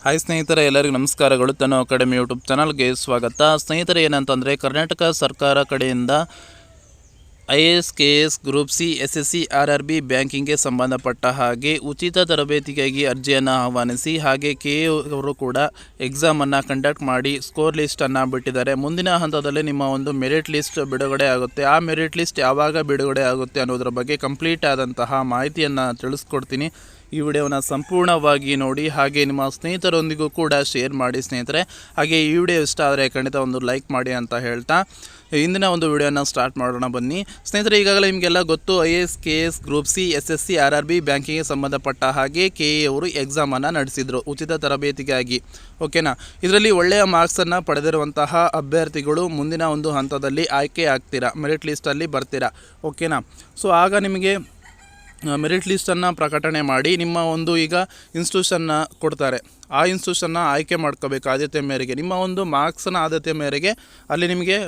Hi ಸ್ನೇಹಿತರೆ, ಎಲ್ಲರಿಗೂ ನಮಸ್ಕಾರಗಳು. ತನ್ನೋ ಅಕಾಡೆಮಿ ಯೂಟ್ಯೂಬ್ ಚಾನಲ್ಗೆ ಸ್ವಾಗತ. ಸ್ನೇಹಿತರೆ, ಏನಂತಂದರೆ ಕರ್ನಾಟಕ ಸರ್ಕಾರ ಕಡೆಯಿಂದ IAS, KS, group C, SSC, RRB ಬ್ಯಾಂಕಿಂಗ್ಗೆ ಸಂಬಂಧಪಟ್ಟ ಹಾಗೆ ಉಚಿತ ತರಬೇತಿಗಾಗಿ ಅರ್ಜಿಯನ್ನು ಆಹ್ವಾನಿಸಿ, ಹಾಗೆ KA ಅವರು ಕೂಡ ಎಕ್ಸಾಮನ್ನು ಕಂಡಕ್ಟ್ ಮಾಡಿ ಸ್ಕೋರ್ ಲಿಸ್ಟನ್ನು ಬಿಟ್ಟಿದ್ದಾರೆ. ಮುಂದಿನ ಹಂತದಲ್ಲಿ ನಿಮ್ಮ ಒಂದು ಮೆರಿಟ್ ಲಿಸ್ಟ್ ಬಿಡುಗಡೆ ಆಗುತ್ತೆ. ಆ ಮೆರಿಟ್ ಲಿಸ್ಟ್ ಯಾವಾಗ ಬಿಡುಗಡೆ ಆಗುತ್ತೆ ಅನ್ನೋದ್ರ ಬಗ್ಗೆ ಕಂಪ್ಲೀಟ್ ಆದಂತಹ ಮಾಹಿತಿಯನ್ನು ತಿಳಿಸ್ಕೊಡ್ತೀನಿ. ಈ ವಿಡಿಯೋನ ಸಂಪೂರ್ಣವಾಗಿ ನೋಡಿ, ಹಾಗೆ ನಿಮ್ಮ ಸ್ನೇಹಿತರೊಂದಿಗೂ ಕೂಡ ಶೇರ್ ಮಾಡಿ ಸ್ನೇಹಿತರೆ. ಹಾಗೆ ಈ ವಿಡಿಯೋ ಇಷ್ಟ ಆದರೆ ಖಂಡಿತ ಒಂದು ಲೈಕ್ ಮಾಡಿ ಅಂತ ಹೇಳ್ತಾ ಇಂದಿನ ಒಂದು ವಿಡಿಯೋನ ಸ್ಟಾರ್ಟ್ ಮಾಡೋಣ ಬನ್ನಿ. ಸ್ನೇಹಿತರೆ, ಈಗಾಗಲೇ ನಿಮಗೆಲ್ಲ ಗೊತ್ತು, IAS, KS, group C, SSC, RRB ಬ್ಯಾಂಕಿಂಗ್ಗೆ ಸಂಬಂಧಪಟ್ಟ ಹಾಗೆ KA ಅವರು ಎಕ್ಸಾಮನ್ನು ನಡೆಸಿದರು ಉಚಿತ ತರಬೇತಿಗಾಗಿ. ಓಕೆನಾ. ಇದರಲ್ಲಿ ಒಳ್ಳೆಯ ಮಾರ್ಕ್ಸನ್ನು ಪಡೆದಿರುವಂತಹ ಅಭ್ಯರ್ಥಿಗಳು ಮುಂದಿನ ಒಂದು ಹಂತದಲ್ಲಿ ಆಯ್ಕೆ ಆಗ್ತೀರಾ, ಮೆರಿಟ್ ಲಿಸ್ಟಲ್ಲಿ ಬರ್ತೀರಾ. ಓಕೆನಾ. ಸೊ ಆಗ ನಿಮಗೆ ಮೆರಿಟ್ ಲಿಸ್ಟನ್ನು ಪ್ರಕಟಣೆ ಮಾಡಿ ನಿಮ್ಮ ಒಂದು ಈಗ ಇನ್ಸ್ಟಿಟ್ಯೂಷನ್ನ ಕೊಡ್ತಾರೆ. ಆ ಇನ್ಸ್ಟಿಟ್ಯೂಷನ್ನ ಆಯ್ಕೆ ಮಾಡ್ಕೋಬೇಕು ಆದ್ಯತೆ ಮೇರೆಗೆ. ನಿಮ್ಮ ಒಂದು ಮಾರ್ಕ್ಸ್ನ ಆದ್ಯತೆ ಮೇರೆಗೆ ಅಲ್ಲಿ ನಿಮಗೆ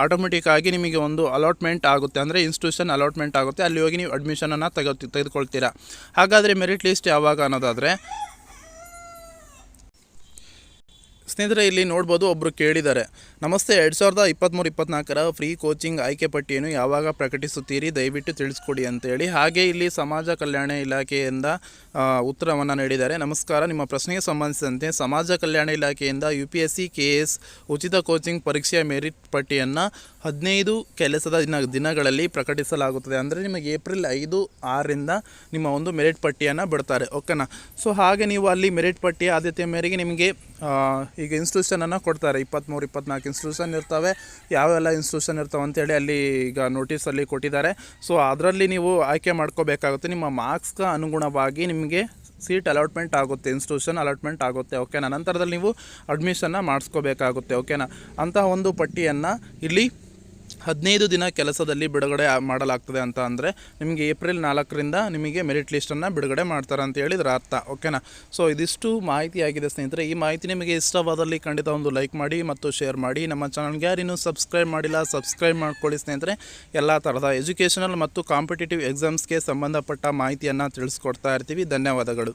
ಆಟೋಮೆಟಿಕ್ಕಾಗಿ ನಿಮಗೆ ಒಂದು ಅಲಾಟ್ಮೆಂಟ್ ಆಗುತ್ತೆ, ಅಂದರೆ ಇನ್ಸ್ಟಿಟ್ಯೂಷನ್ ಅಲಾಟ್ಮೆಂಟ್ ಆಗುತ್ತೆ. ಅಲ್ಲಿ ಹೋಗಿ ನೀವು ಅಡ್ಮಿಷನನ್ನು ತೆಗೆದುಕೊಳ್ತೀರಾ. ಹಾಗಾದರೆ ಮೆರಿಟ್ ಲಿಸ್ಟ್ ಯಾವಾಗ ಅನ್ನೋದಾದರೆ ಸ್ನೇಹಿತರೆ, ಇಲ್ಲಿ ನೋಡ್ಬೋದು, ಒಬ್ಬರು ಕೇಳಿದ್ದಾರೆ, ನಮಸ್ತೆ, 2023-24ರ ಫ್ರೀ ಕೋಚಿಂಗ್ ಆಯ್ಕೆ ಪಟ್ಟಿಯನ್ನು ಯಾವಾಗ ಪ್ರಕಟಿಸುತ್ತೀರಿ, ದಯವಿಟ್ಟು ತಿಳಿಸ್ಕೊಡಿ ಅಂತೇಳಿ. ಹಾಗೆ ಇಲ್ಲಿ ಸಮಾಜ ಕಲ್ಯಾಣ ಇಲಾಖೆಯಿಂದ ಉತ್ತರವನ್ನು ನೀಡಿದ್ದಾರೆ. ನಮಸ್ಕಾರ, ನಿಮ್ಮ ಪ್ರಶ್ನೆಗೆ ಸಂಬಂಧಿಸಿದಂತೆ ಸಮಾಜ ಕಲ್ಯಾಣ ಇಲಾಖೆಯಿಂದ UPSC, KS ಉಚಿತ ಕೋಚಿಂಗ್ ಪರೀಕ್ಷೆಯ ಮೆರಿಟ್ ಪಟ್ಟಿಯನ್ನು 15 ಕೆಲಸದ ದಿನಗಳಲ್ಲಿ ಪ್ರಕಟಿಸಲಾಗುತ್ತದೆ. ಅಂದರೆ ನಿಮಗೆ ಏಪ್ರಿಲ್ 5-6ರಿಂದ ನಿಮ್ಮ ಒಂದು ಮೆರಿಟ್ ಪಟ್ಟಿಯನ್ನು ಬಿಡ್ತಾರೆ. ಓಕೆನಾ. ಸೊ ಹಾಗೆ ನೀವು ಅಲ್ಲಿ ಮೆರಿಟ್ ಪಟ್ಟಿಯ ಆದ್ಯತೆ ಮೇರೆಗೆ ನಿಮಗೆ ಈಗ ಇನ್ಸ್ಟಿಟ್ಯೂಷನನ್ನು ಕೊಡ್ತಾರೆ. 23-24 ಇನ್ಸ್ಟಿಟ್ಯೂಷನ್ ಇರ್ತವೆ. ಯಾವೆಲ್ಲ ಇನ್ಸ್ಟಿಟ್ಯೂಷನ್ ಇರ್ತವೆ ಅಂತೇಳಿ ಅಲ್ಲಿ ಈಗ ನೋಟಿಸಲ್ಲಿ ಕೊಟ್ಟಿದ್ದಾರೆ. ಸೊ ಅದರಲ್ಲಿ ನೀವು ಆಯ್ಕೆ ಮಾಡ್ಕೋಬೇಕಾಗುತ್ತೆ. ನಿಮ್ಮ ಮಾರ್ಕ್ಸ್ಗೆ ಅನುಗುಣವಾಗಿ ನಿಮಗೆ ಸೀಟ್ ಅಲಾಟ್ಮೆಂಟ್ ಆಗುತ್ತೆ, ಇನ್ಸ್ಟಿಟ್ಯೂಷನ್ ಅಲಾಟ್ಮೆಂಟ್ ಆಗುತ್ತೆ. ಓಕೆನಾ. ನಂತರದಲ್ಲಿ ನೀವು ಅಡ್ಮಿಷನ್ನ ಮಾಡಿಸ್ಕೋಬೇಕಾಗುತ್ತೆ. ಓಕೆನಾ. ಅಂತಹ ಒಂದು ಪಟ್ಟಿಯನ್ನು ಇಲ್ಲಿ 15 ದಿನ ಕೆಲಸದಲ್ಲಿ ಬಿಡುಗಡೆ ಮಾಡಲಾಗ್ತದೆ ಅಂತ ಅಂದರೆ ನಿಮಗೆ ಏಪ್ರಿಲ್ 4ರಿಂದ ನಿಮಗೆ ಮೆರಿಟ್ ಲಿಸ್ಟನ್ನು ಬಿಡುಗಡೆ ಮಾಡ್ತಾರೆ ಅಂತ ಹೇಳಿದ್ರೆ ಅರ್ಥ. ಓಕೆನಾ. ಸೊ ಇದಿಷ್ಟು ಮಾಹಿತಿಯಾಗಿದೆ ಸ್ನೇಹಿತರೆ. ಈ ಮಾಹಿತಿ ನಿಮಗೆ ಇಷ್ಟವಾದಲ್ಲಿ ಖಂಡಿತ ಒಂದು ಲೈಕ್ ಮಾಡಿ ಮತ್ತು ಶೇರ್ ಮಾಡಿ. ನಮ್ಮ ಚಾನಲ್ಗೆ ಯಾರಿನ್ನೂ ಸಬ್ಸ್ಕ್ರೈಬ್ ಮಾಡಿಲ್ಲ, ಸಬ್ಸ್ಕ್ರೈಬ್ ಮಾಡ್ಕೊಳ್ಳಿ ಸ್ನೇಹಿತರೆ. ಎಲ್ಲ ಥರದ ಎಜುಕೇಷನಲ್ ಮತ್ತು ಕಾಂಪಿಟೇಟಿವ್ ಎಕ್ಸಾಮ್ಸ್ಗೆ ಸಂಬಂಧಪಟ್ಟ ಮಾಹಿತಿಯನ್ನು ತಿಳಿಸ್ಕೊಡ್ತಾ ಇರ್ತೀವಿ. ಧನ್ಯವಾದಗಳು.